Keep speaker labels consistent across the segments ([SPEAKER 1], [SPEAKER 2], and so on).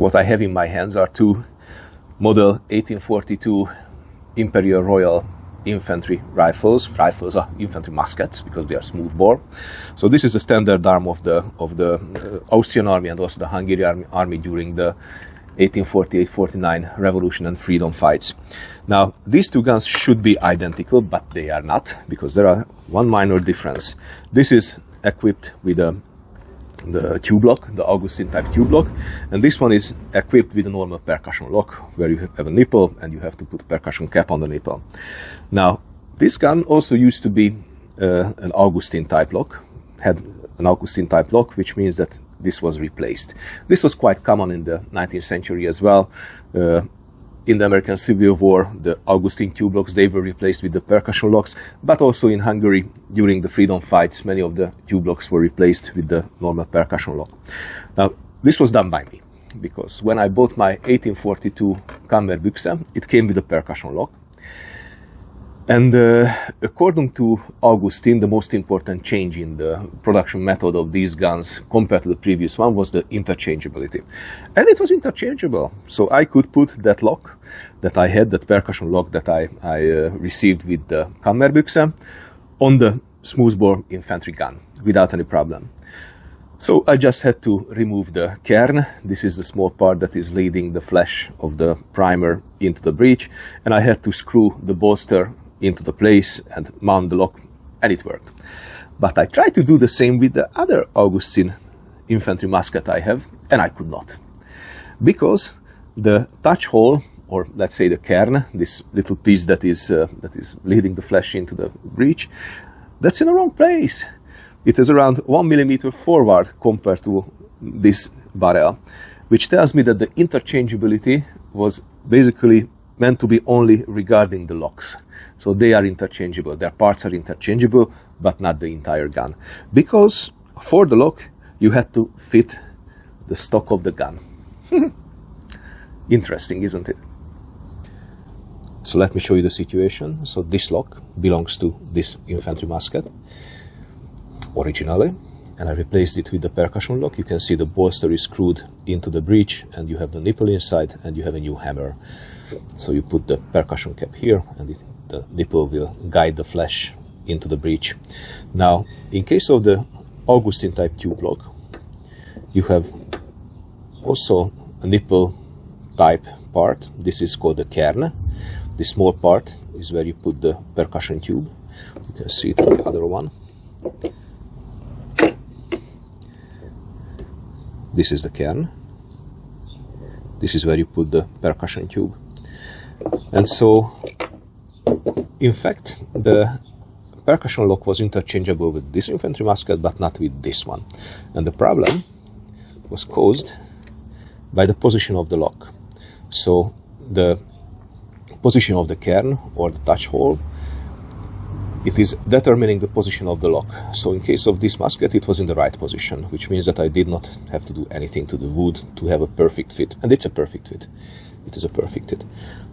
[SPEAKER 1] So what I have in my hands are two model 1842 Imperial Royal infantry rifles. Rifles are infantry muskets because they are smooth bore. So this is the standard arm of the Austrian army and also the Hungarian army during the 1848-49 revolution and freedom fights. Now these two guns should be identical, but they are not, because there are one minor difference. This is equipped with the tube lock, the Augustin type tube lock, and this one is equipped with a normal percussion lock where you have a nipple and you have to put a percussion cap on the nipple. Now this gun also used to be an Augustin type lock, had an Augustin type lock, which means that this was replaced. This was quite common in the 19th century as well. In the American Civil War, the Augustin tube locks, they were replaced with the percussion locks, but also in Hungary, during the freedom fights, many of the tube locks were replaced with the normal percussion lock. Now, this was done by me, because when I bought my 1842 Kammerbüchse, it came with a percussion lock. And according to Augustin, the most important change in the production method of these guns compared to the previous one was the interchangeability. And it was interchangeable. So I could put that lock that I had, that percussion lock that I received with the Kammerbüchse, on the smoothbore infantry gun without any problem. So I just had to remove the cairn. This is the small part that is leading the flash of the primer into the breech. And I had to screw the bolster into the place and mount the lock, and it worked. But I tried to do the same with the other Augustin infantry musket I have, and I could not. Because the touch hole, or let's say the cairn, this little piece that is leading the flash into the breech, that's in the wrong place. It is around 1 millimeter forward compared to this barrel, which tells me that the interchangeability was basically meant to be only regarding the locks. So they are interchangeable, their parts are interchangeable, but not the entire gun. Because for the lock, you had to fit the stock of the gun. Interesting, isn't it? So let me show you the situation. So this lock belongs to this infantry musket originally, and I replaced it with the percussion lock. You can see the bolster is screwed into the breech, and you have the nipple inside, and you have a new hammer. So you put the percussion cap here, and the nipple will guide the flash into the breech. Now, in case of the Augustin type tube lock, you have also a nipple type part. This is called the cairn. The small part is where you put the percussion tube. You can see it on the other one. This is the cairn. This is where you put the percussion tube. And so, in fact, the percussion lock was interchangeable with this infantry musket, but not with this one. And the problem was caused by the position of the lock. So the position of the cairn, or the touch hole, it is determining the position of the lock. So in case of this musket, it was in the right position, which means that I did not have to do anything to the wood to have a perfect fit. And it's a perfect fit. It is a perfect fit.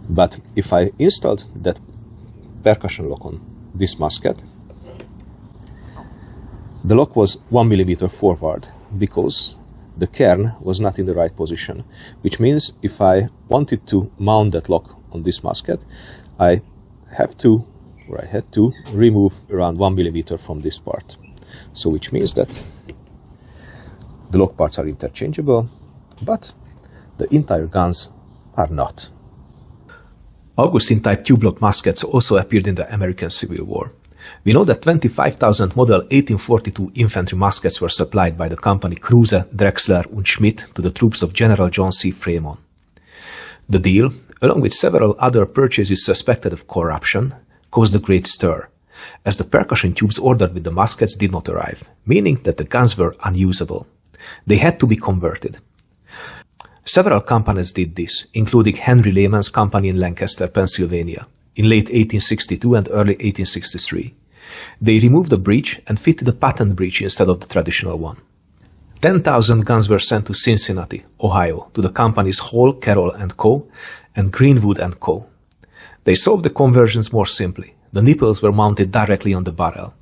[SPEAKER 1] But if I installed that percussion lock on this musket, the lock was 1 millimeter forward because the cairn was not in the right position, which means if I wanted to mount that lock on this musket, I had to remove around 1 millimeter from this part. So which means that the lock parts are interchangeable, but the entire guns are not. Augustin type tube lock muskets also appeared in the American Civil War. We know that 25,000 model 1842 infantry muskets were supplied by the company Kruse, Drexler und Schmidt to the troops of General John C. Fremont. The deal, along with several other purchases suspected of corruption, caused a great stir, as the percussion tubes ordered with the muskets did not arrive, meaning that the guns were unusable. They had to be converted. Several companies did this, including Henry Lehman's company in Lancaster, Pennsylvania, in late 1862 and early 1863. They removed the breech and fitted a patent breech instead of the traditional one. 10,000 guns were sent to Cincinnati, Ohio, to the companies Hall, Carroll & Co. and Greenwood & Co. They solved the conversions more simply. The nipples were mounted directly on the barrel.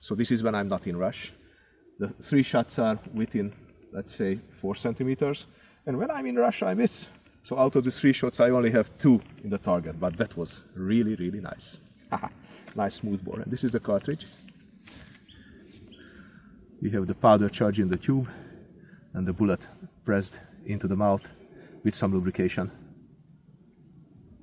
[SPEAKER 1] So this is when I'm not in rush. The 3 shots are within, let's say, 4 centimeters. And when I'm in rush, I miss. So out of the 3 shots, I only have 2 in the target. But that was really, really nice. Nice smoothbore. And this is the cartridge. We have the powder charge in the tube and the bullet pressed into the mouth with some lubrication.